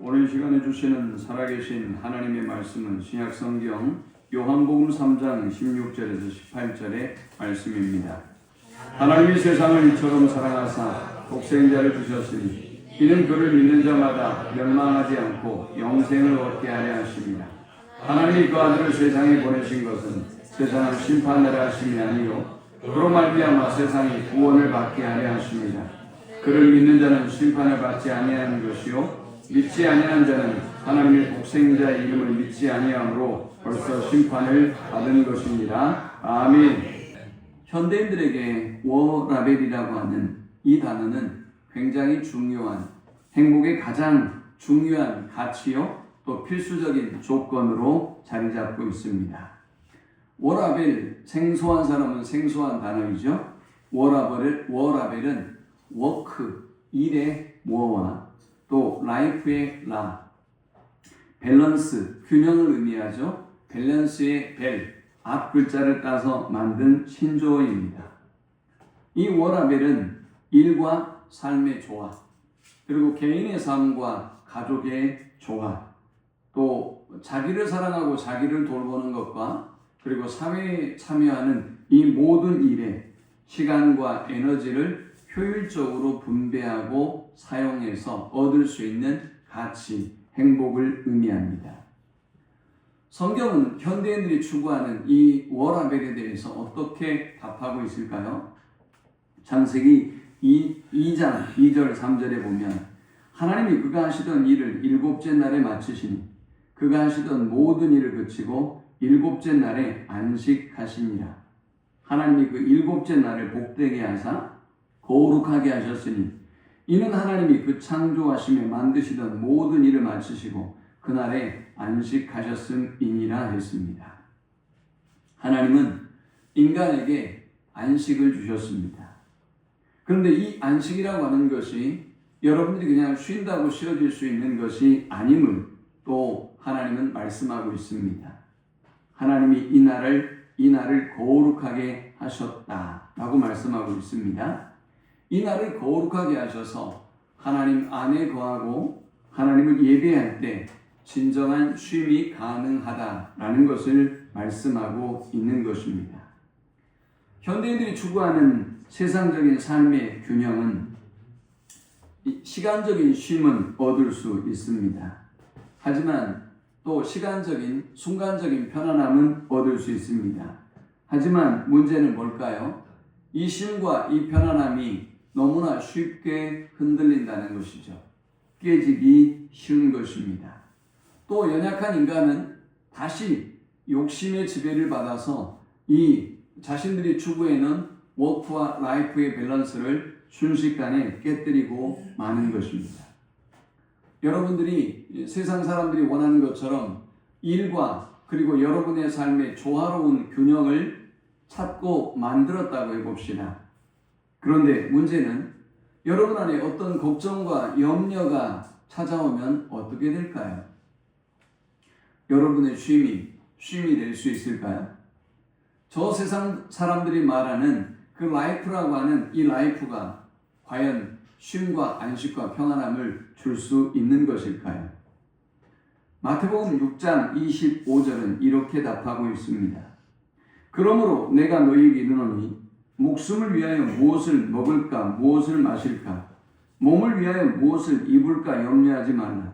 오늘 시간에 주시는 살아계신 하나님의 말씀은 신약성경 요한복음 3장 16절에서 18절의 말씀입니다. 하나님이 세상을 이처럼 사랑하사 독생자를 주셨으니 이는 그를 믿는 자마다 멸망하지 않고 영생을 얻게 하려 하심이라. 하나님이 그 아들을 세상에 보내신 것은 세상을 심판하려 하심이 아니요 그로 말미암아 세상이 구원을 받게 하려 하심이라. 그를 믿는 자는 심판을 받지 아니하는 것이요 믿지 아니하는 자는 하나님의 독생자의 이름을 믿지 아니하므로 벌써 심판을 받은 것입니다. 아멘. 현대인들에게 워라벨이라고 하는 이 단어는 굉장히 중요한, 행복의 가장 중요한 가치요 또 필수적인 조건으로 자리 잡고 있습니다. 워라벨, 생소한 사람은 생소한 단어이죠. 워라벨은 워크, 일의 워와 또 라이프의 라, 밸런스, 균형을 의미하죠. 밸런스의 벨, 앞 글자를 따서 만든 신조어입니다. 이 워라벨은 일과 삶의 조화, 그리고 개인의 삶과 가족의 조화, 또 자기를 사랑하고 자기를 돌보는 것과 그리고 사회에 참여하는 이 모든 일에 시간과 에너지를 효율적으로 분배하고 사용해서 얻을 수 있는 가치, 행복을 의미합니다. 성경은 현대인들이 추구하는 이 워라벨에 대해서 어떻게 답하고 있을까요? 창세기 2장 2절 3절에 보면 하나님이 그가 하시던 일을 일곱째 날에 마치시니 그가 하시던 모든 일을 그치고 일곱째 날에 안식하시니라. 하나님이 그 일곱째 날을 복되게 하사 거룩하게 하셨으니 이는 하나님이 그 창조하심에 만드시던 모든 일을 마치시고 그날에 안식하셨음이니라 했습니다. 하나님은 인간에게 안식을 주셨습니다. 그런데 이 안식이라고 하는 것이 여러분들이 그냥 쉰다고 쉬어질 수 있는 것이 아님을 또 하나님은 말씀하고 있습니다. 하나님이 이 날을 거룩하게 하셨다라고 말씀하고 있습니다. 이 날을 거룩하게 하셔서 하나님 안에 거하고 하나님을 예배할 때 진정한 쉼이 가능하다라는 것을 말씀하고 있는 것입니다. 현대인들이 추구하는 세상적인 삶의 균형은 시간적인 쉼은 얻을 수 있습니다. 하지만 또 시간적인, 순간적인 편안함은 얻을 수 있습니다. 하지만 문제는 뭘까요? 이 쉼과 이 편안함이 너무나 쉽게 흔들린다는 것이죠. 깨지기 쉬운 것입니다. 또 연약한 인간은 다시 욕심의 지배를 받아서 이 자신들이 추구하는 워크와 라이프의 밸런스를 순식간에 깨뜨리고 마는 것입니다. 여러분들이 세상 사람들이 원하는 것처럼 일과 그리고 여러분의 삶의 조화로운 균형을 찾고 만들었다고 해봅시다. 그런데 문제는 여러분 안에 어떤 걱정과 염려가 찾아오면 어떻게 될까요? 여러분의 쉼이 될 수 있을까요? 저 세상 사람들이 말하는 그 라이프라고 하는 이 라이프가 과연 쉼과 안식과 평안함을 줄 수 있는 것일까요? 마태복음 6장 25절은 이렇게 답하고 있습니다. 그러므로 내가 너희에게 이르노니 목숨을 위하여 무엇을 먹을까 무엇을 마실까 몸을 위하여 무엇을 입을까 염려하지 말라.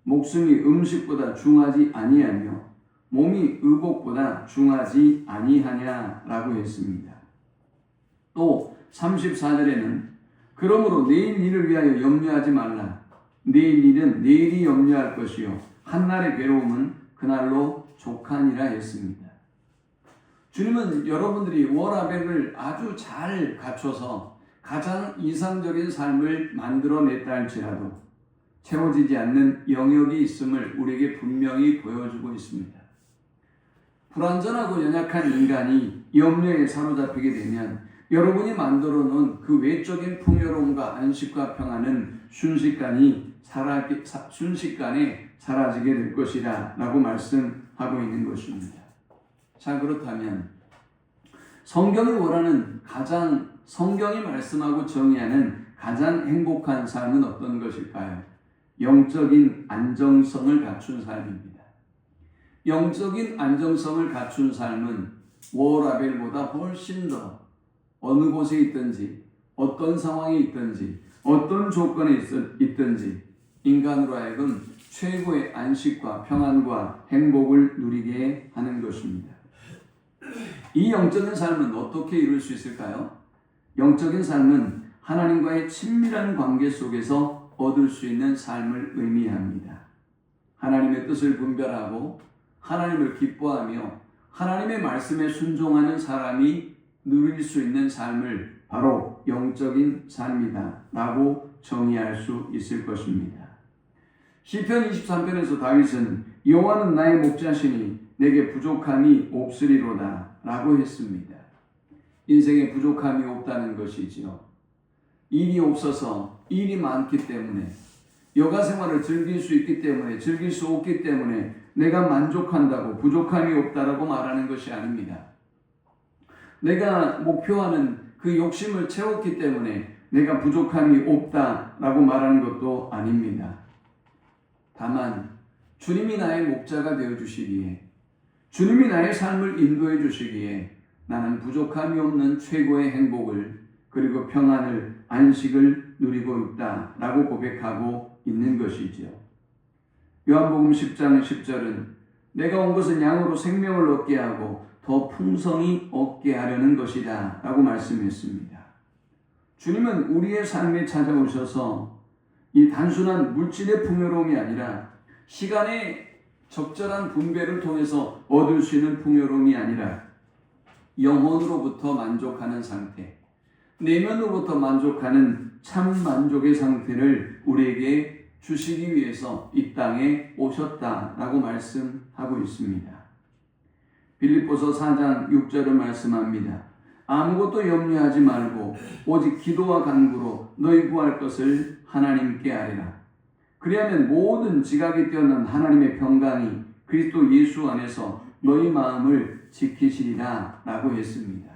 목숨이 음식보다 중하지 아니하며 몸이 의복보다 중하지 아니하냐라고 했습니다. 또 34절에는 그러므로 내일 일을 위하여 염려하지 말라. 내일 일은 내일이 염려할 것이요 한날의 괴로움은 그날로 족하니라 했습니다. 주님은 여러분들이 워라벨을 아주 잘 갖춰서 가장 이상적인 삶을 만들어냈다 할지라도 채워지지 않는 영역이 있음을 우리에게 분명히 보여주고 있습니다. 불완전하고 연약한 인간이 염려에 사로잡히게 되면 여러분이 만들어 놓은 그 외적인 풍요로움과 안식과 평안은 순식간에 사라지게 될 것이다 라고 말씀하고 있는 것입니다. 자, 그렇다면 성경이 원하는 성경이 말씀하고 정의하는 가장 행복한 삶은 어떤 것일까요? 영적인 안정성을 갖춘 삶입니다. 영적인 안정성을 갖춘 삶은 워라벨보다 훨씬 더 어느 곳에 있든지 어떤 상황에 있든지 어떤 조건에 있든지 인간으로 하여금 최고의 안식과 평안과 행복을 누리게 하는 것입니다. 이 영적인 삶은 어떻게 이룰 수 있을까요? 영적인 삶은 하나님과의 친밀한 관계 속에서 얻을 수 있는 삶을 의미합니다. 하나님의 뜻을 분별하고 하나님을 기뻐하며 하나님의 말씀에 순종하는 사람이 누릴 수 있는 삶을 바로 영적인 삶이다 라고 정의할 수 있을 것입니다. 시편 23편에서 다윗은 여호와는 나의 목자시니 내게 부족함이 없으리로다 라고 했습니다. 인생에 부족함이 없다는 것이지요. 일이 없어서 일이 많기 때문에 여가 생활을 즐길 수 있기 때문에 즐길 수 없기 때문에 내가 만족한다고 부족함이 없다라고 말하는 것이 아닙니다. 내가 목표하는 그 욕심을 채웠기 때문에 내가 부족함이 없다라고 말하는 것도 아닙니다. 다만 주님이 나의 목자가 되어주시기에 주님이 나의 삶을 인도해 주시기에 나는 부족함이 없는 최고의 행복을 그리고 평안을 안식을 누리고 있다라고 고백하고 있는 것이지요. 요한복음 10장 10절은 내가 온 것은 양으로 생명을 얻게 하고 더 풍성히 얻게 하려는 것이다 라고 말씀했습니다. 주님은 우리의 삶에 찾아오셔서 이 단순한 물질의 풍요로움이 아니라 시간의 적절한 분배를 통해서 얻을 수 있는 풍요로움이 아니라 영혼으로부터 만족하는 상태, 내면으로부터 만족하는 참 만족의 상태를 우리에게 주시기 위해서 이 땅에 오셨다라고 말씀하고 있습니다. 빌립보서 4장 6절을 말씀합니다. 아무것도 염려하지 말고 오직 기도와 간구로 너희 구할 것을 하나님께 아뢰라. 그리하면 모든 지각이 뛰어난 하나님의 평강이 그리스도 예수 안에서 너희 마음을 지키시리라 라고 했습니다.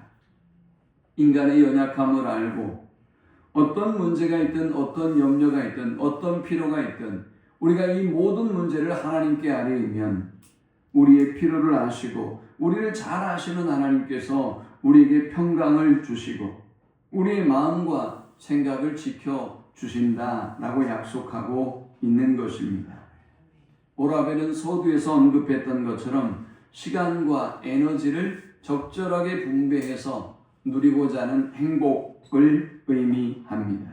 인간의 연약함을 알고 어떤 문제가 있든 어떤 염려가 있든 어떤 필요가 있든 우리가 이 모든 문제를 하나님께 아뢰면 우리의 필요를 아시고 우리를 잘 아시는 하나님께서 우리에게 평강을 주시고 우리의 마음과 생각을 지켜주신다라고 약속하고 있는 것입니다. 오라벨은 서두에서 언급했던 것처럼 시간과 에너지를 적절하게 분배해서 누리고자 하는 행복을 의미합니다.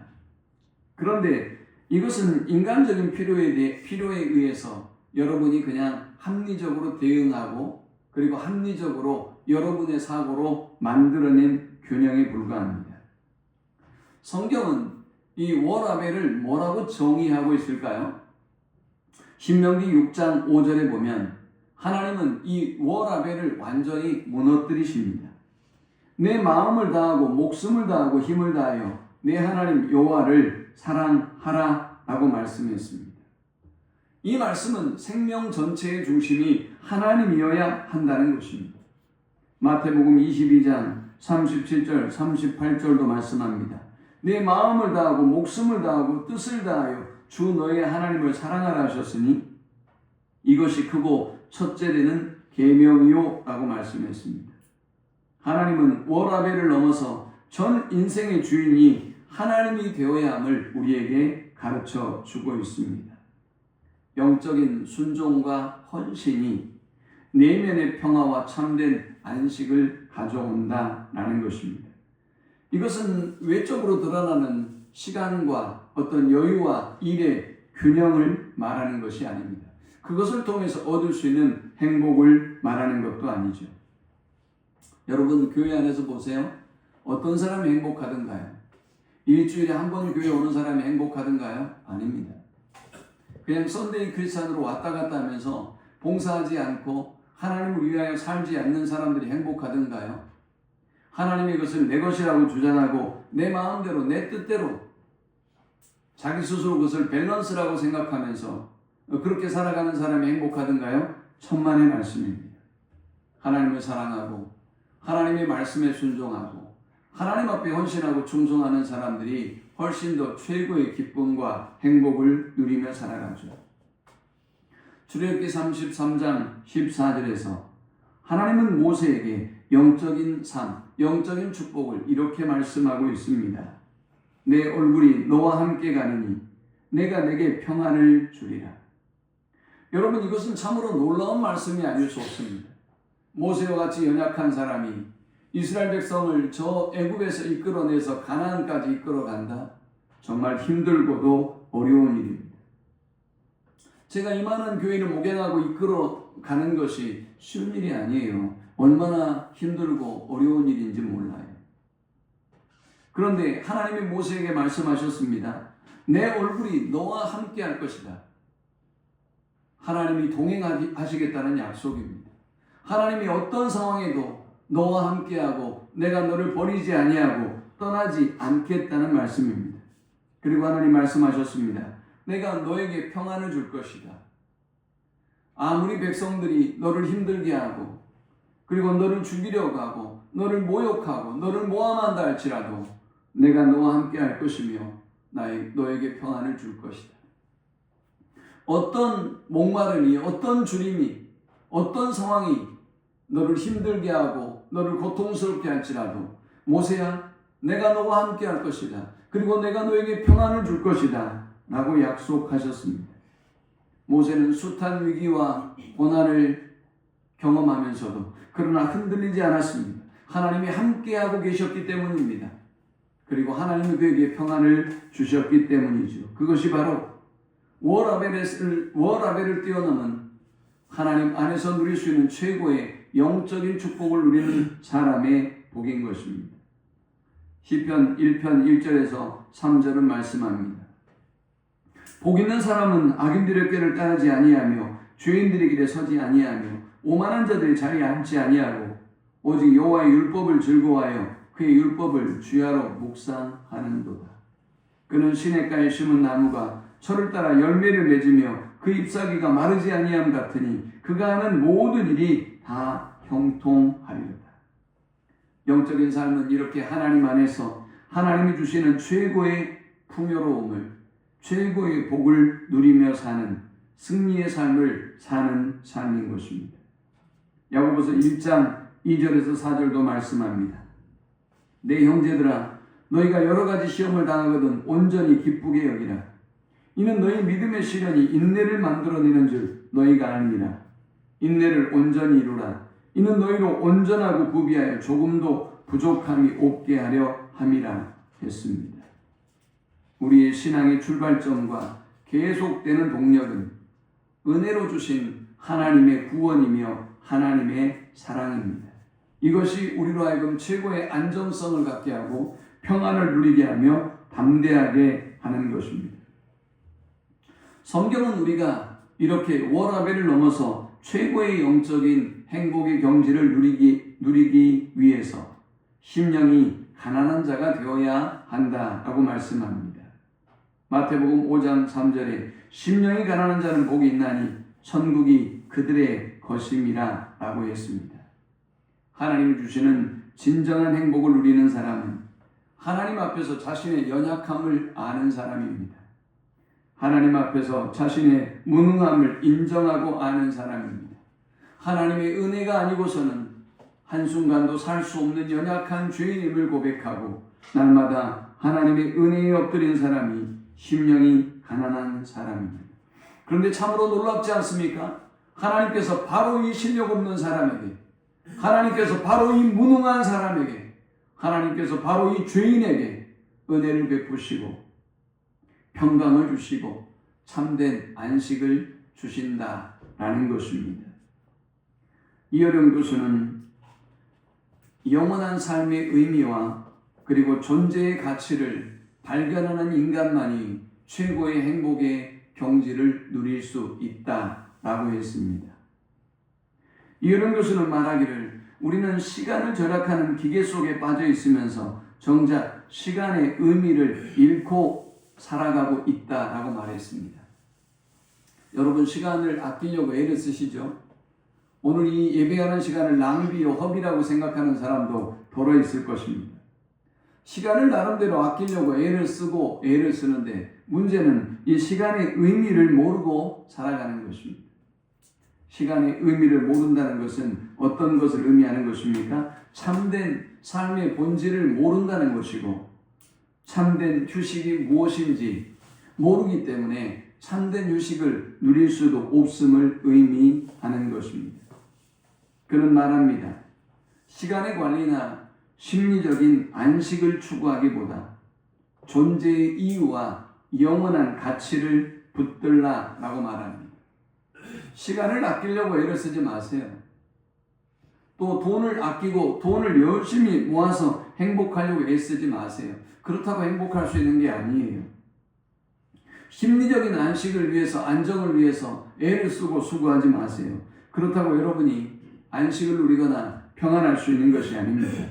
그런데 이것은 인간적인 필요에 의해서 여러분이 그냥 합리적으로 대응하고 그리고 합리적으로 여러분의 사고로 만들어낸 균형에 불과합니다. 성경은 이 워라벨을 뭐라고 정의하고 있을까요? 신명기 6장 5절에 보면 하나님은 이 워라벨을 완전히 무너뜨리십니다. 내 마음을 다하고 목숨을 다하고 힘을 다하여 내 하나님 여호와를 사랑하라 라고 말씀했습니다. 이 말씀은 생명 전체의 중심이 하나님이어야 한다는 것입니다. 마태복음 22장 37절 38절도 말씀합니다. 내 마음을 다하고 목숨을 다하고 뜻을 다하여 주 너의 하나님을 사랑하라 하셨으니 이것이 크고 첫째 되는 계명이요 라고 말씀했습니다. 하나님은 워라벨을 넘어서 전 인생의 주인이 하나님이 되어야 함을 우리에게 가르쳐 주고 있습니다. 영적인 순종과 헌신이 내면의 평화와 참된 안식을 가져온다라는 것입니다. 이것은 외적으로 드러나는 시간과 어떤 여유와 일의 균형을 말하는 것이 아닙니다. 그것을 통해서 얻을 수 있는 행복을 말하는 것도 아니죠. 여러분 교회 안에서 보세요. 어떤 사람이 행복하던가요? 일주일에 한 번 교회 오는 사람이 행복하던가요? 아닙니다. 그냥 썬데이 크리스찬으로 왔다 갔다 하면서 봉사하지 않고 하나님을 위하여 살지 않는 사람들이 행복하던가요? 하나님의 것을 내 것이라고 주장하고 내 마음대로 내 뜻대로 자기 스스로 그것을 밸런스라고 생각하면서 그렇게 살아가는 사람이 행복하던가요? 천만의 말씀입니다. 하나님을 사랑하고 하나님의 말씀에 순종하고 하나님 앞에 헌신하고 충성하는 사람들이 훨씬 더 최고의 기쁨과 행복을 누리며 살아가죠. 출애굽기 33장 14절에서 하나님은 모세에게 영적인 삶, 영적인 축복을 이렇게 말씀하고 있습니다. 내 얼굴이 너와 함께 가느니 내가 내게 평안을 주리라. 여러분, 이것은 참으로 놀라운 말씀이 아닐 수 없습니다. 모세와 같이 연약한 사람이 이스라엘 백성을 저 애굽에서 이끌어내서 가나안까지 이끌어간다? 정말 힘들고도 어려운 일입니다. 제가 이 많은 교회를 목양하고 이끌어가는 것이 쉬운 일이 아니에요. 얼마나 힘들고 어려운 일인지 몰라요. 그런데 하나님이 모세에게 말씀하셨습니다. 내 얼굴이 너와 함께 할 것이다. 하나님이 동행하시겠다는 약속입니다. 하나님이 어떤 상황에도 너와 함께하고 내가 너를 버리지 아니하고 떠나지 않겠다는 말씀입니다. 그리고 하나님 말씀하셨습니다. 내가 너에게 평안을 줄 것이다. 아무리 백성들이 너를 힘들게 하고 그리고 너를 죽이려고 하고 너를 모욕하고 너를 모함한다 할지라도 내가 너와 함께 할 것이며 너에게 평안을 줄 것이다. 어떤 목마름이, 어떤 주림이, 어떤 상황이 너를 힘들게 하고 너를 고통스럽게 할지라도 모세야, 내가 너와 함께 할 것이다. 그리고 내가 너에게 평안을 줄 것이다. 라고 약속하셨습니다. 모세는 숱한 위기와 고난을 경험하면서도 그러나 흔들리지 않았습니다. 하나님이 함께하고 계셨기 때문입니다. 그리고 하나님이 그에게 평안을 주셨기 때문이죠. 그것이 바로 워라벨을 뛰어넘은 하나님 안에서 누릴 수 있는 최고의 영적인 축복을 누리는 사람의 복인 것입니다. 시편 1편 1절에서 3절은 말씀합니다. 복 있는 사람은 악인들의 꾀를 따르지 아니하며 죄인들의 길에 서지 아니하며 오만한 자들이 자리에 앉지 아니하고 오직 여호와의 율법을 즐거워하여 그의 율법을 주야로 묵상하는도다. 그는 시냇가에 심은 나무가 철을 따라 열매를 맺으며 그 잎사귀가 마르지 아니함 같으니 그가 하는 모든 일이 다 형통하리로다. 영적인 삶은 이렇게 하나님 안에서 하나님이 주시는 최고의 풍요로움을, 최고의 복을 누리며 사는 승리의 삶을 사는 삶인 것입니다. 야고보서 1장 2절에서 4절도 말씀합니다. 내 형제들아, 너희가 여러 가지 시험을 당하거든 온전히 기쁘게 여기라. 이는 너희 믿음의 시련이 인내를 만들어내는 줄 너희가 아니라. 인내를 온전히 이루라. 이는 너희로 온전하고 구비하여 조금도 부족함이 없게 하려 함이라 했습니다. 우리의 신앙의 출발점과 계속되는 동력은 은혜로 주신 하나님의 구원이며 하나님의 사랑입니다. 이것이 우리로 하여금 최고의 안정성을 갖게 하고 평안을 누리게 하며 담대하게 하는 것입니다. 성경은 우리가 이렇게 워라벨을 넘어서 최고의 영적인 행복의 경지를 누리기 위해서 심령이 가난한 자가 되어야 한다라고 말씀합니다. 마태복음 5장 3절에 심령이 가난한 자는 복이 있나니 천국이 그들의 것임이라 라고 했습니다. 하나님이 주시는 진정한 행복을 누리는 사람은 하나님 앞에서 자신의 연약함을 아는 사람입니다. 하나님 앞에서 자신의 무능함을 인정하고 아는 사람입니다. 하나님의 은혜가 아니고서는 한순간도 살 수 없는 연약한 죄인임을 고백하고 날마다 하나님의 은혜에 엎드린 사람이 심령이 가난한 사람입니다. 그런데 참으로 놀랍지 않습니까? 하나님께서 바로 이 실력 없는 사람에게, 하나님께서 바로 이 무능한 사람에게, 하나님께서 바로 이 죄인에게 은혜를 베푸시고 평강을 주시고 참된 안식을 주신다라는 것입니다. 이어령 교수는 영원한 삶의 의미와 그리고 존재의 가치를 발견하는 인간만이 최고의 행복의 경지를 누릴 수 있다라고 했습니다. 이어령 교수는 말하기를 우리는 시간을 절약하는 기계 속에 빠져 있으면서 정작 시간의 의미를 잃고 살아가고 있다라고 말했습니다. 여러분, 시간을 아끼려고 애를 쓰시죠? 오늘 이 예배하는 시간을 낭비요 허비라고 생각하는 사람도 더러 있을 것입니다. 시간을 나름대로 아끼려고 애를 쓰고 애를 쓰는데 문제는 이 시간의 의미를 모르고 살아가는 것입니다. 시간의 의미를 모른다는 것은 어떤 것을 의미하는 것입니까? 참된 삶의 본질을 모른다는 것이고 참된 휴식이 무엇인지 모르기 때문에 참된 휴식을 누릴 수도 없음을 의미하는 것입니다. 그는 말합니다. 시간의 관리나 심리적인 안식을 추구하기보다 존재의 이유와 영원한 가치를 붙들라라고 말합니다. 시간을 아끼려고 애를 쓰지 마세요. 또 돈을 아끼고 돈을 열심히 모아서 행복하려고 애쓰지 마세요. 그렇다고 행복할 수 있는 게 아니에요. 심리적인 안식을 위해서, 안정을 위해서 애를 쓰고 수고하지 마세요. 그렇다고 여러분이 안식을 누리거나 평안할 수 있는 것이 아닙니다.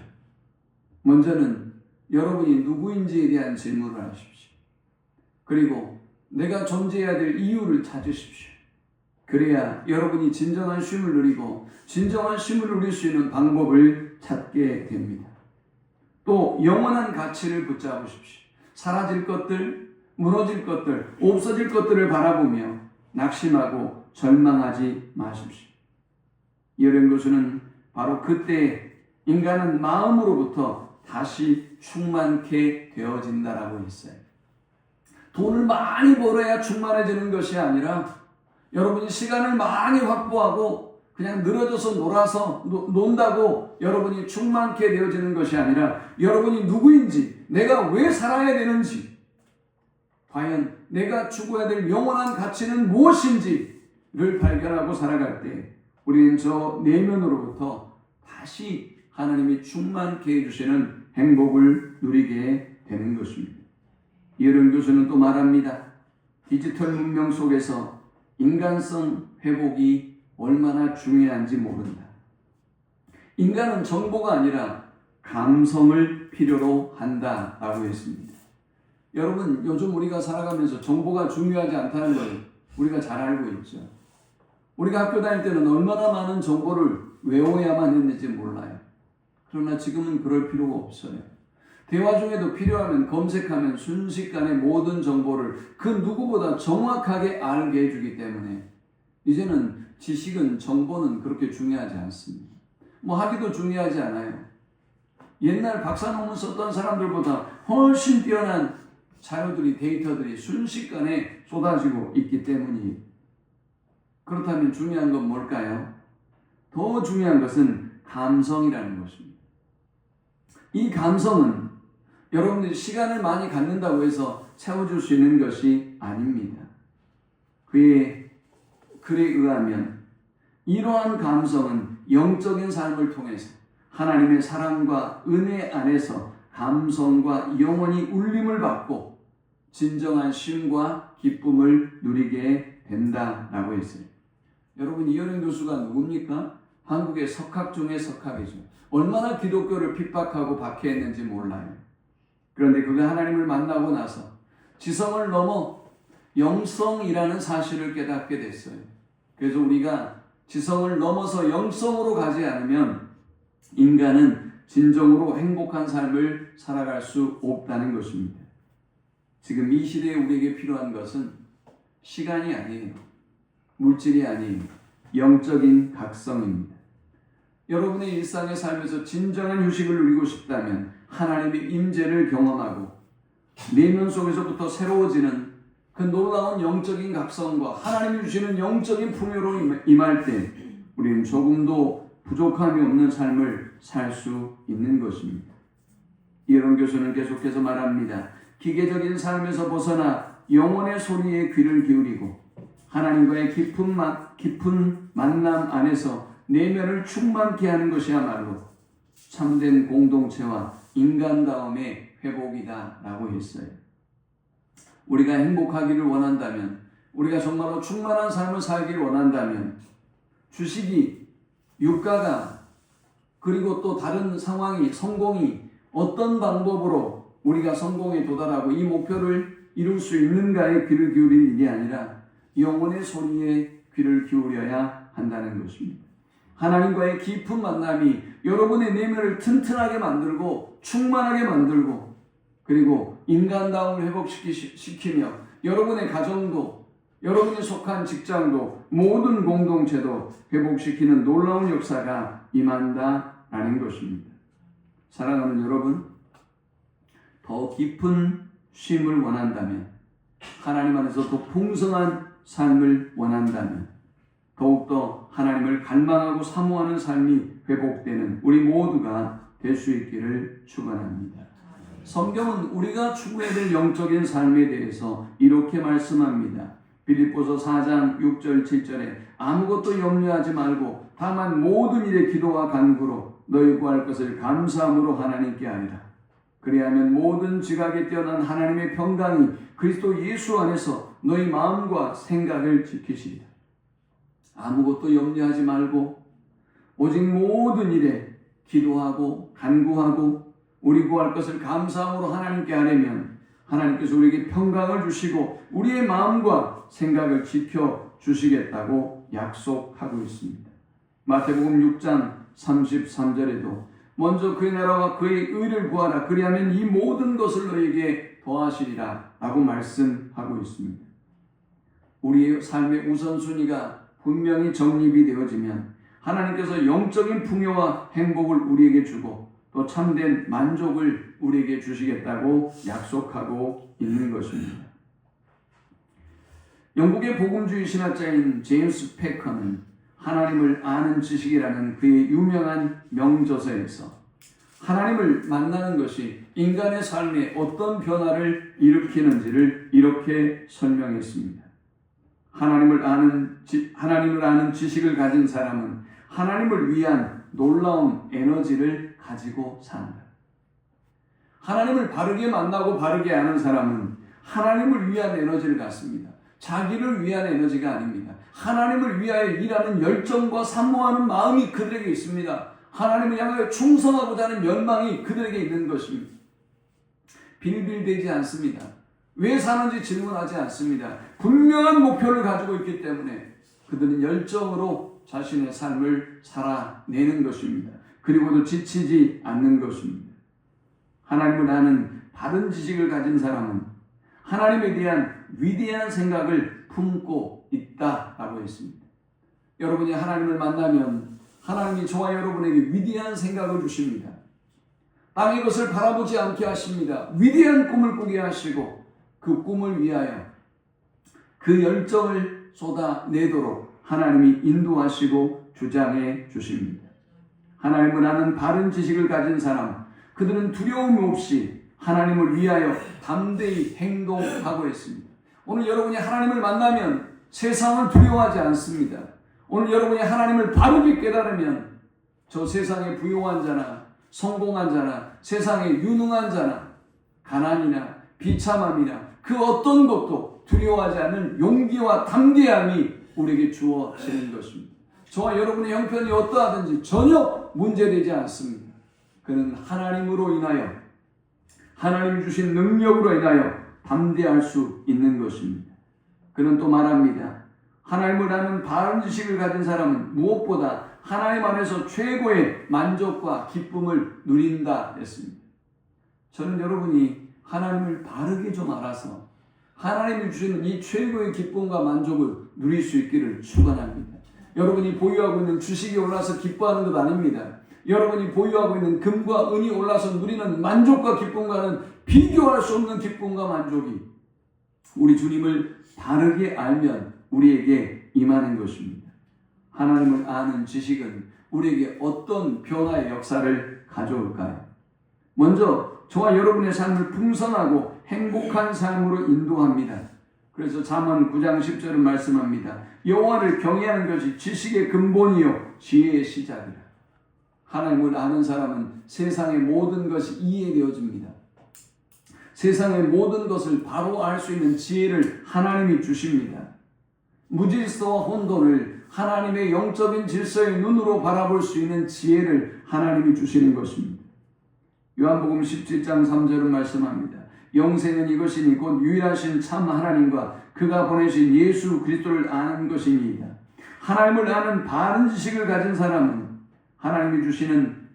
먼저는 여러분이 누구인지에 대한 질문을 하십시오. 그리고 내가 존재해야 될 이유를 찾으십시오. 그래야 여러분이 진정한 쉼을 누리고 진정한 쉼을 누릴 수 있는 방법을 찾게 됩니다. 또 영원한 가치를 붙잡으십시오. 사라질 것들, 무너질 것들, 없어질 것들을 바라보며 낙심하고 절망하지 마십시오. 이어른 교수는 바로 그때 인간은 마음으로부터 다시 충만케 되어진다라고 했어요. 돈을 많이 벌어야 충만해지는 것이 아니라 여러분이 시간을 많이 확보하고 그냥 늘어져서 놀아서 논다고 여러분이 충만케 되어지는 것이 아니라 여러분이 누구인지, 내가 왜 살아야 되는지, 과연 내가 추구해야 될 영원한 가치는 무엇인지를 발견하고 살아갈 때 우리는 저 내면으로부터 다시 하나님이 충만케 해주시는 행복을 누리게 되는 것입니다. 이어른 교수는 또 말합니다. 디지털 문명 속에서 인간성 회복이 얼마나 중요한지 모른다. 인간은 정보가 아니라 감성을 필요로 한다라고 했습니다. 여러분, 요즘 우리가 살아가면서 정보가 중요하지 않다는 걸 우리가 잘 알고 있죠. 우리가 학교 다닐 때는 얼마나 많은 정보를 외워야만 했는지 몰라요. 그러나 지금은 그럴 필요가 없어요. 대화 중에도 필요하면 검색하면 순식간에 모든 정보를 그 누구보다 정확하게 알게 해주기 때문에 이제는 지식은, 정보는 그렇게 중요하지 않습니다. 뭐 학위도 중요하지 않아요. 옛날 박사 논문 썼던 사람들보다 훨씬 뛰어난 자료들이, 데이터들이 순식간에 쏟아지고 있기 때문이에요. 그렇다면 중요한 건 뭘까요? 더 중요한 것은 감성이라는 것입니다. 이 감성은 여러분들이 시간을 많이 갖는다고 해서 채워줄 수 있는 것이 아닙니다. 그의 글에 의하면 이러한 감성은 영적인 삶을 통해서 하나님의 사랑과 은혜 안에서 감성과 영원히 울림을 받고 진정한 쉼과 기쁨을 누리게 된다라고 했어요. 여러분, 이현영 교수가 누굽니까? 한국의 석학 중의 석학이죠. 얼마나 기독교를 핍박하고 박해했는지 몰라요. 그런데 그가 하나님을 만나고 나서 지성을 넘어 영성이라는 사실을 깨닫게 됐어요. 그래서 우리가 지성을 넘어서 영성으로 가지 않으면 인간은 진정으로 행복한 삶을 살아갈 수 없다는 것입니다. 지금 이 시대에 우리에게 필요한 것은 시간이 아니에요. 물질이 아니에요. 영적인 각성입니다. 여러분의 일상의 삶에서 진정한 휴식을 누리고 싶다면 하나님의 임재를 경험하고 내면 속에서부터 새로워지는 그 놀라운 영적인 각성과 하나님이 주시는 영적인 풍요로 임할 때 우리는 조금도 부족함이 없는 삶을 살 수 있는 것입니다. 이런 교수는 계속해서 말합니다. 기계적인 삶에서 벗어나 영혼의 소리에 귀를 기울이고 하나님과의 깊은 만남 안에서 내면을 충만케 하는 것이야말로 참된 공동체와 인간다움의 회복이다 라고 했어요. 우리가 행복하기를 원한다면, 우리가 정말로 충만한 삶을 살기를 원한다면 주식이, 유가가, 그리고 또 다른 상황이, 성공이 어떤 방법으로 우리가 성공에 도달하고 이 목표를 이룰 수 있는가에 귀를 기울일 일이 아니라 영혼의 소리에 귀를 기울여야 한다는 것입니다. 하나님과의 깊은 만남이 여러분의 내면을 튼튼하게 만들고 충만하게 만들고 그리고 인간다움을 회복시키며 여러분의 가정도 여러분이 속한 직장도 모든 공동체도 회복시키는 놀라운 역사가 임한다라는 것입니다. 사랑하는 여러분, 더 깊은 쉼을 원한다면 하나님 안에서 더 풍성한 삶을 원한다면 더욱더 하나님을 갈망하고 사모하는 삶이 회복되는 우리 모두가 될 수 있기를 축원합니다. 성경은 우리가 추구해야 될 영적인 삶에 대해서 이렇게 말씀합니다. 빌립보서 4장 6절 7절에 아무것도 염려하지 말고 다만 모든 일에 기도와 간구로 너희 구할 것을 감사함으로 하나님께 아뢰라. 그리하면 모든 지각에 뛰어난 하나님의 평강이 그리스도 예수 안에서 너희 마음과 생각을 지키시리라. 아무것도 염려하지 말고 오직 모든 일에 기도하고 간구하고 우리 구할 것을 감사함으로 하나님께 아뢰면 하나님께서 우리에게 평강을 주시고 우리의 마음과 생각을 지켜주시겠다고 약속하고 있습니다. 마태복음 6장 33절에도 먼저 그의 나라와 그의 의를 구하라. 그리하면 이 모든 것을 너에게 더하시리라 라고 말씀하고 있습니다. 우리의 삶의 우선순위가 분명히 정립이 되어지면 하나님께서 영적인 풍요와 행복을 우리에게 주고 또 참된 만족을 우리에게 주시겠다고 약속하고 있는 것입니다. 영국의 복음주의 신학자인 제임스 패커는 하나님을 아는 지식이라는 그의 유명한 명저서에서 하나님을 만나는 것이 인간의 삶에 어떤 변화를 일으키는지를 이렇게 설명했습니다. 하나님을 아는 지식을 가진 사람은 하나님을 위한 놀라운 에너지를 가지고 산다. 하나님을 바르게 만나고 바르게 아는 사람은 하나님을 위한 에너지를 갖습니다. 자기를 위한 에너지가 아닙니다. 하나님을 위하여 일하는 열정과 사모하는 마음이 그들에게 있습니다. 하나님을 향하여 충성하고자 하는 열망이 그들에게 있는 것입니다. 빌빌대지 않습니다. 왜 사는지 질문하지 않습니다. 분명한 목표를 가지고 있기 때문에 그들은 열정으로 자신의 삶을 살아내는 것입니다. 그리고도 지치지 않는 것입니다. 하나님을 아는 바른 지식을 가진 사람은 하나님에 대한 위대한 생각을 품고 있다라고 했습니다. 여러분이 하나님을 만나면 하나님이 저와 여러분에게 위대한 생각을 주십니다. 땅의 것을 바라보지 않게 하십니다. 위대한 꿈을 꾸게 하시고 그 꿈을 위하여 그 열정을 쏟아내도록 하나님이 인도하시고 주장해 주십니다. 하나님을 아는 바른 지식을 가진 사람, 그들은 두려움 없이 하나님을 위하여 담대히 행동하고 있습니다. 오늘 여러분이 하나님을 만나면 세상을 두려워하지 않습니다. 오늘 여러분이 하나님을 바르게 깨달으면 저 세상에 부요한 자나 성공한 자나 세상에 유능한 자나 가난이나 비참함이나 그 어떤 것도 두려워하지 않는 용기와 담대함이 우리에게 주어지는 것입니다. 저와 여러분의 형편이 어떠하든지 전혀 문제되지 않습니다. 그는 하나님으로 인하여 하나님이 주신 능력으로 인하여 담대할 수 있는 것입니다. 그는 또 말합니다. 하나님을 아는 바른 지식을 가진 사람은 무엇보다 하나님 안에서 최고의 만족과 기쁨을 누린다 했습니다. 저는 여러분이 하나님을 바르게 좀 알아서 하나님이 주시는 이 최고의 기쁨과 만족을 누릴 수 있기를 축원합니다. 여러분이 보유하고 있는 주식이 올라서 기뻐하는 것 아닙니다. 여러분이 보유하고 있는 금과 은이 올라서 누리는 만족과 기쁨과는 비교할 수 없는 기쁨과 만족이 우리 주님을 바르게 알면 우리에게 임하는 것입니다. 하나님을 아는 지식은 우리에게 어떤 변화의 역사를 가져올까요? 먼저 저와 여러분의 삶을 풍성하고 행복한 삶으로 인도합니다. 그래서 잠언 9장 10절은 말씀합니다. 여호와를 경외하는 것이 지식의 근본이요 지혜의 시작이라. 하나님을 아는 사람은 세상의 모든 것이 이해되어집니다. 세상의 모든 것을 바로 알 수 있는 지혜를 하나님이 주십니다. 무질서와 혼돈을 하나님의 영적인 질서의 눈으로 바라볼 수 있는 지혜를 하나님이 주시는 것입니다. 요한복음 17장 3절은 말씀합니다. 영생은 이것이니 곧 유일하신 참 하나님과 그가 보내신 예수 그리스도를 아는 것이니이다. 하나님을 아는 바른 지식을 가진 사람은 하나님이 주시는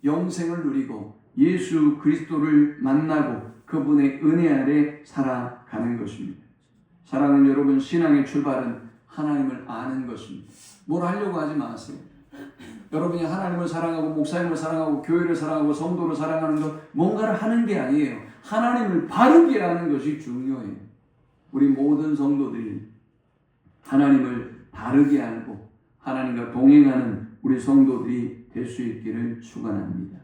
영생을 누리고 예수 그리스도를 만나고 그분의 은혜 아래 살아가는 것입니다. 사랑하는 여러분, 신앙의 출발은 하나님을 아는 것입니다. 뭘 하려고 하지 마세요. 여러분이 하나님을 사랑하고 목사님을 사랑하고 교회를 사랑하고 성도를 사랑하는 것, 뭔가를 하는 게 아니에요. 하나님을 바르게 아는 것이 중요해요. 우리 모든 성도들이 하나님을 바르게 알고 하나님과 동행하는 우리 성도들이 될 수 있기를 축원합니다.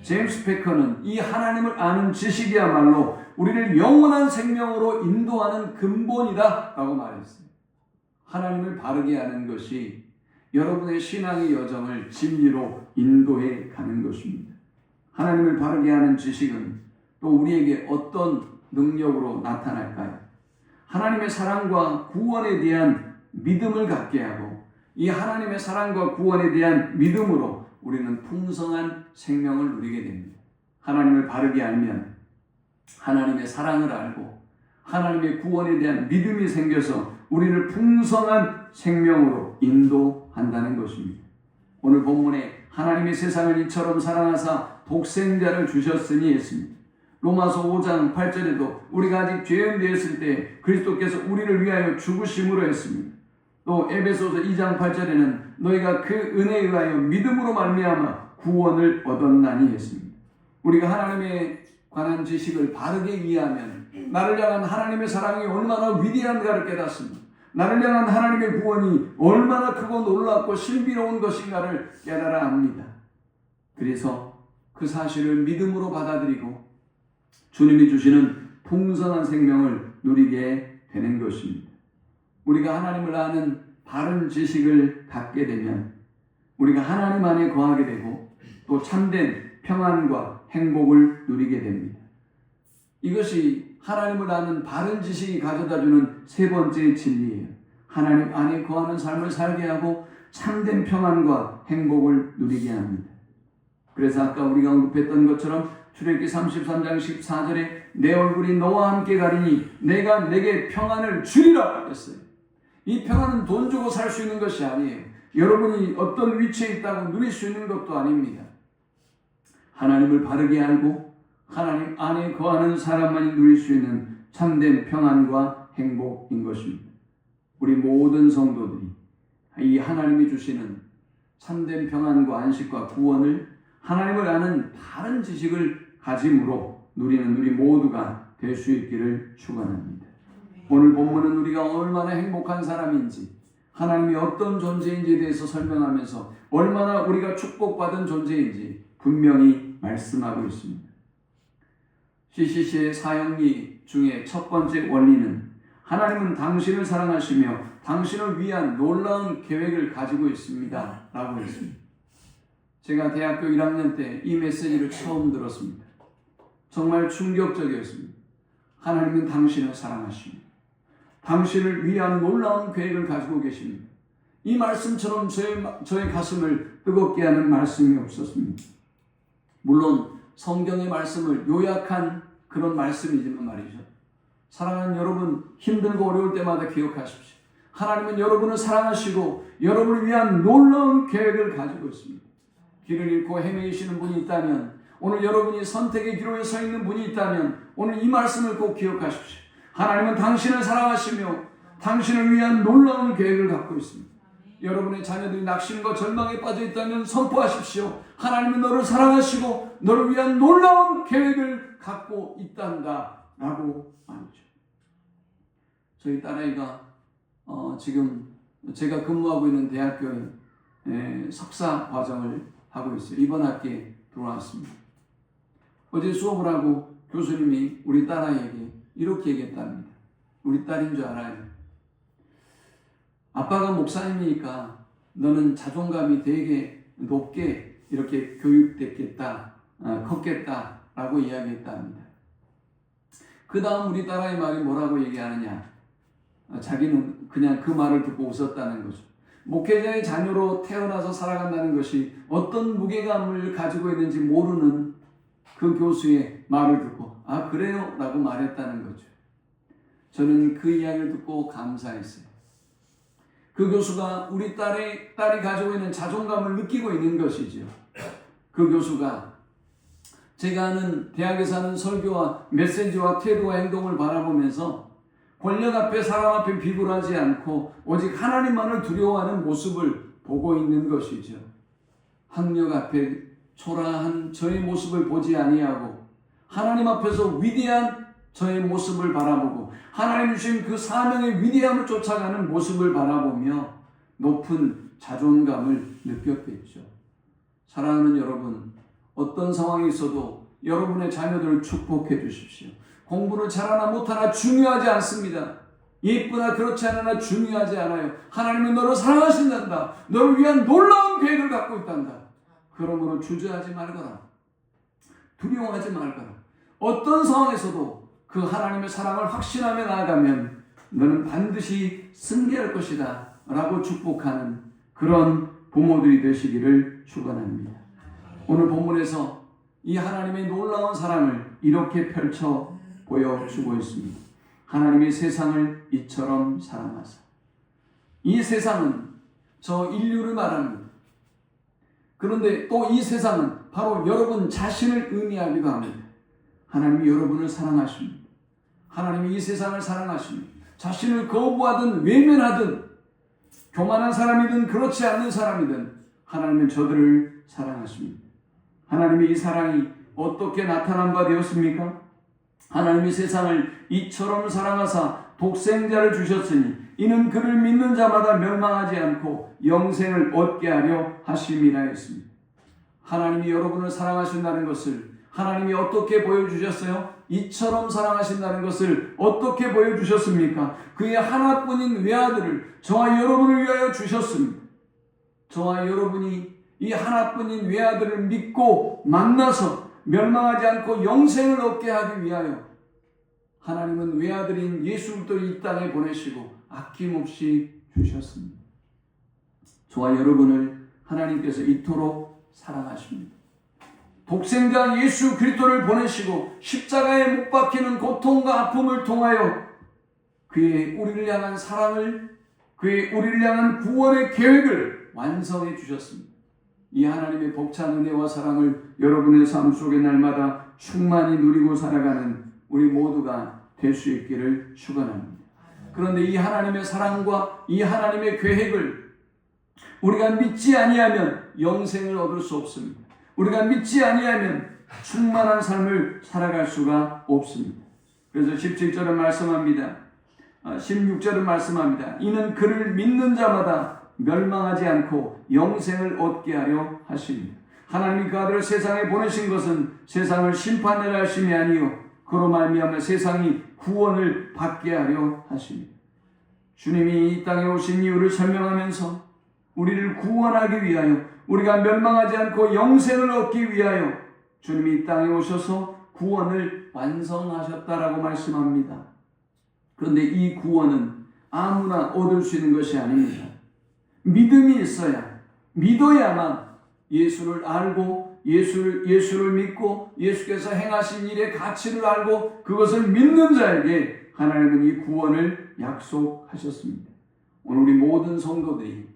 제임스 패커는 이 하나님을 아는 지식이야말로 우리를 영원한 생명으로 인도하는 근본이다 라고 말했어요. 하나님을 바르게 아는 것이 여러분의 신앙의 여정을 진리로 인도해 가는 것입니다. 하나님을 바르게 아는 지식은 또 우리에게 어떤 능력으로 나타날까요? 하나님의 사랑과 구원에 대한 믿음을 갖게 하고 이 하나님의 사랑과 구원에 대한 믿음으로 우리는 풍성한 생명을 누리게 됩니다. 하나님을 바르게 알면 하나님의 사랑을 알고 하나님의 구원에 대한 믿음이 생겨서 우리를 풍성한 생명으로 인도한다는 것입니다. 오늘 본문에 하나님이 세상을 이처럼 사랑하사 독생자를 주셨으니 했습니다. 로마서 5장 8절에도 우리가 아직 죄인 되었을 때 그리스도께서 우리를 위하여 죽으심으로 했습니다. 또 에베소서 2장 8절에는 너희가 그 은혜에 의하여 믿음으로 말미암아 구원을 얻었나니 했습니다. 우리가 하나님에 관한 지식을 바르게 이해하면 나를 향한 하나님의 사랑이 얼마나 위대한가를 깨닫습니다. 나를 향한 하나님의 구원이 얼마나 크고 놀랍고 신비로운 것인가를 깨달아 합니다. 그래서 그 사실을 믿음으로 받아들이고 주님이 주시는 풍성한 생명을 누리게 되는 것입니다. 우리가 하나님을 아는 바른 지식을 갖게 되면 우리가 하나님 안에 거하게 되고 또 참된 평안과 행복을 누리게 됩니다. 이것이 하나님을 아는 바른 지식이 가져다주는 세 번째 진리예요. 하나님 안에 거하는 삶을 살게 하고 참된 평안과 행복을 누리게 합니다. 그래서 아까 우리가 언급했던 것처럼 출애굽기 33장 14절에 내 얼굴이 너와 함께 가리니 내가 내게 평안을 주리라 했어요. 이 평안은 돈 주고 살 수 있는 것이 아니에요. 여러분이 어떤 위치에 있다고 누릴 수 있는 것도 아닙니다. 하나님을 바르게 알고 하나님 안에 거하는 사람만이 누릴 수 있는 참된 평안과 행복인 것입니다. 우리 모든 성도들이 이 하나님이 주시는 참된 평안과 안식과 구원을 하나님을 아는 바른 지식을 가짐으로 누리는 우리 모두가 될 수 있기를 축원합니다. 오늘 본문은 우리가 얼마나 행복한 사람인지 하나님이 어떤 존재인지에 대해서 설명하면서 얼마나 우리가 축복받은 존재인지 분명히 말씀하고 있습니다. CCC의 사형리 중에 첫 번째 원리는 하나님은 당신을 사랑하시며 당신을 위한 놀라운 계획을 가지고 있습니다 라고 했습니다. 제가 대학교 1학년 때 이 메시지를 처음 들었습니다. 정말 충격적이었습니다. 하나님은 당신을 사랑하시며 당신을 위한 놀라운 계획을 가지고 계십니다. 이 말씀처럼 저의 가슴을 뜨겁게 하는 말씀이 없었습니다. 물론 성경의 말씀을 요약한 그런 말씀이지만 말이죠. 사랑하는 여러분, 힘들고 어려울 때마다 기억하십시오. 하나님은 여러분을 사랑하시고 여러분을 위한 놀라운 계획을 가지고 있습니다. 길을 잃고 헤매이시는 분이 있다면, 오늘 여러분이 선택의 기로에 서 있는 분이 있다면 오늘 이 말씀을 꼭 기억하십시오. 하나님은 당신을 사랑하시며 당신을 위한 놀라운 계획을 갖고 있습니다. 여러분의 자녀들이 낙심과 절망에 빠져 있다면 선포하십시오. 하나님은 너를 사랑하시고 너를 위한 놀라운 계획을 갖고 있단다 라고 말이죠. 저희 딸아이가 지금 제가 근무하고 있는 대학교에 석사 과정을 하고 있어요. 이번 학기에 들어왔습니다. 어제 수업을 하고 교수님이 우리 딸아이에게 이렇게 얘기했답니다. 우리 딸인 줄 알아요. 아빠가 목사님이니까 너는 자존감이 되게 높게 이렇게 교육됐겠다, 컸겠다 라고 이야기했답니다. 그 다음 우리 딸아이 말이 뭐라고 얘기하느냐. 자기는 그냥 그 말을 듣고 웃었다는 거죠. 목회자의 자녀로 태어나서 살아간다는 것이 어떤 무게감을 가지고 있는지 모르는 그 교수의 말을 듣고 아 그래요? 라고 말했다는 거죠. 저는 그 이야기를 듣고 감사했어요. 그 교수가 우리 딸이 가지고 있는 자존감을 느끼고 있는 것이죠. 그 교수가 제가 하는 대학에서 하는 설교와 메시지와 태도와 행동을 바라보면서 권력 앞에 사람 앞에 비굴하지 않고 오직 하나님만을 두려워하는 모습을 보고 있는 것이죠. 학력 앞에 초라한 저의 모습을 보지 아니하고 하나님 앞에서 위대한 저의 모습을 바라보고 하나님 주신 그 사명의 위대함을 쫓아가는 모습을 바라보며 높은 자존감을 느꼈겠죠. 사랑하는 여러분, 어떤 상황이 있어도 여러분의 자녀들을 축복해 주십시오. 공부를 잘하나 못하나 중요하지 않습니다. 예쁘나 그렇지 않으나 중요하지 않아요. 하나님은 너를 사랑하신단다. 너를 위한 놀라운 계획을 갖고 있단다. 그러므로 주저하지 말거라. 두려워하지 말거라. 어떤 상황에서도 그 하나님의 사랑을 확신하며 나아가면 너는 반드시 승리할 것이다 라고 축복하는 그런 부모들이 되시기를 축원합니다. 오늘 본문에서 이 하나님의 놀라운 사랑을 이렇게 펼쳐 보여주고 있습니다. 하나님이 세상을 이처럼 사랑하사. 이 세상은 저 인류를 말합니다. 그런데 또 이 세상은 바로 여러분 자신을 의미하기도 합니다. 하나님이 여러분을 사랑하십니다. 하나님이 이 세상을 사랑하십니다. 자신을 거부하든 외면하든 교만한 사람이든 그렇지 않는 사람이든 하나님은 저들을 사랑하십니다. 하나님의 이 사랑이 어떻게 나타난 바 되었습니까? 하나님이 세상을 이처럼 사랑하사 독생자를 주셨으니 이는 그를 믿는 자마다 멸망하지 않고 영생을 얻게 하려 하심이라 했습니다. 하나님이 여러분을 사랑하신다는 것을 하나님이 어떻게 보여주셨어요? 이처럼 사랑하신다는 것을 어떻게 보여주셨습니까? 그의 하나뿐인 외아들을 저와 여러분을 위하여 주셨습니다. 저와 여러분이 이 하나뿐인 외아들을 믿고 만나서 멸망하지 않고 영생을 얻게 하기 위하여 하나님은 외아들인 예수 그리스도를 이 땅에 보내시고 아낌없이 주셨습니다. 저와 여러분을 하나님께서 이토록 사랑하십니다. 독생자 예수 그리스도를 보내시고 십자가에 못 박히는 고통과 아픔을 통하여 그의 우리를 향한 사랑을, 그의 우리를 향한 구원의 계획을 완성해 주셨습니다. 이 하나님의 벅찬 은혜와 사랑을 여러분의 삶 속에 날마다 충만히 누리고 살아가는 우리 모두가 될 수 있기를 축원합니다. 그런데 이 하나님의 사랑과 이 하나님의 계획을 우리가 믿지 아니하면 영생을 얻을 수 없습니다. 우리가 믿지 아니하면 충만한 삶을 살아갈 수가 없습니다. 그래서 17절은 말씀합니다. 16절은 말씀합니다. 이는 그를 믿는 자마다 멸망하지 않고 영생을 얻게 하려 하십니다. 하나님이 그 아들을 세상에 보내신 것은 세상을 심판하려 하심이 아니요 그로 말미암아 세상이 구원을 받게 하려 하십니다. 주님이 이 땅에 오신 이유를 설명하면서 우리를 구원하기 위하여, 우리가 멸망하지 않고 영생을 얻기 위하여 주님이 이 땅에 오셔서 구원을 완성하셨다라고 말씀합니다. 그런데 이 구원은 아무나 얻을 수 있는 것이 아닙니다. 믿음이 있어야, 믿어야만 예수를 알고 예수를 믿고 예수께서 행하신 일의 가치를 알고 그것을 믿는 자에게 하나님은 이 구원을 약속하셨습니다. 오늘 우리 모든 성도들이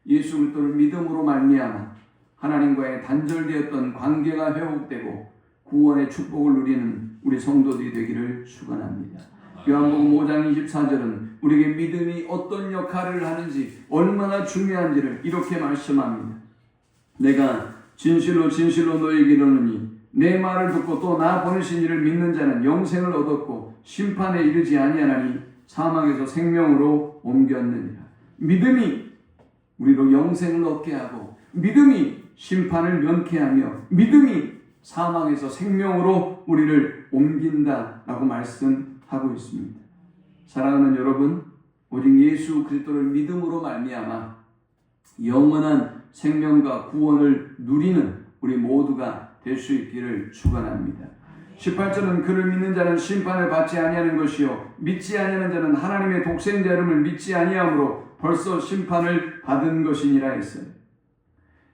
예수 그리스도를 믿음으로 말미암아 하나님과의 단절되었던 관계가 회복되고 구원의 축복을 누리는 우리 성도들이 되기를 축원합니다. 요한복음 5장 24절은 우리에게 믿음이 어떤 역할을 하는지, 얼마나 중요한지를 이렇게 말씀합니다. 내가 진실로 진실로 너희에게 이르노니 내 말을 듣고 또 나 보내신 이를 믿는 자는 영생을 얻었고 심판에 이르지 아니하나니 사망에서 생명으로 옮겼느니라. 믿음이 우리로 영생을 얻게 하고, 믿음이 심판을 면케하며, 믿음이 사망에서 생명으로 우리를 옮긴다라고 말씀하고 있습니다. 사랑하는 여러분, 오직 예수 그리스도를 믿음으로 말미암아 영원한 생명과 구원을 누리는 우리 모두가 될 수 있기를 축원합니다. 18절은 그를 믿는 자는 심판을 받지 아니하는 것이요 믿지 아니하는 자는 하나님의 독생자 이름을 믿지 아니함으로 벌써 심판을 받은 것이니라 했어요.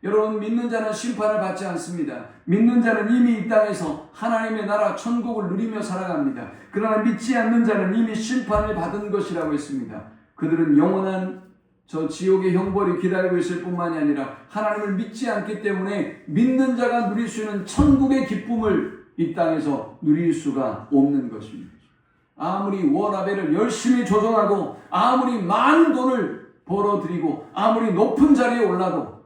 여러분, 믿는 자는 심판을 받지 않습니다. 믿는 자는 이미 이 땅에서 하나님의 나라 천국을 누리며 살아갑니다. 그러나 믿지 않는 자는 이미 심판을 받은 것이라고 했습니다. 그들은 영원한 저 지옥의 형벌이 기다리고 있을 뿐만이 아니라 하나님을 믿지 않기 때문에 믿는 자가 누릴 수 있는 천국의 기쁨을 이 땅에서 누릴 수가 없는 것입니다. 아무리 워라벨을 열심히 조종하고 아무리 많은 돈을 벌어들이고 아무리 높은 자리에 올라도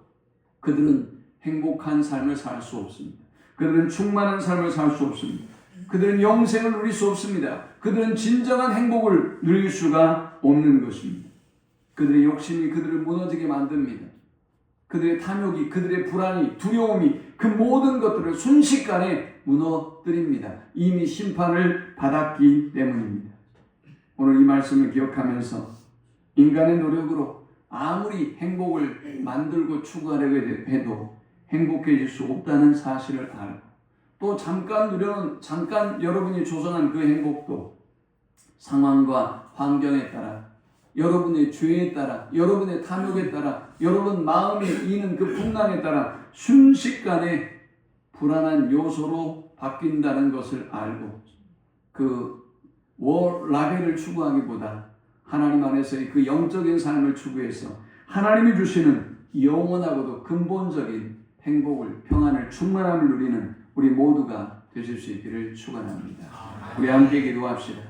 그들은 행복한 삶을 살 수 없습니다. 그들은 충만한 삶을 살 수 없습니다. 그들은 영생을 누릴 수 없습니다. 그들은 진정한 행복을 누릴 수가 없는 것입니다. 그들의 욕심이 그들을 무너지게 만듭니다. 그들의 탐욕이, 그들의 불안이, 두려움이 그 모든 것들을 순식간에 무너뜨립니다. 이미 심판을 받았기 때문입니다. 오늘 이 말씀을 기억하면서 인간의 노력으로 아무리 행복을 만들고 추구하려고 해도 행복해질 수 없다는 사실을 알고 또 잠깐 여러분이 조성한 그 행복도 상황과 환경에 따라 여러분의 죄에 따라 여러분의 탐욕에 따라 여러분 마음에 이는 그 풍랑에 따라 순식간에 불안한 요소로 바뀐다는 것을 알고 그 라벨을 추구하기보다 하나님 안에서의 그 영적인 삶을 추구해서 하나님이 주시는 영원하고도 근본적인 행복을, 평안을, 충만함을 누리는 우리 모두가 되실 수 있기를 축원합니다. 우리 함께 기도합시다.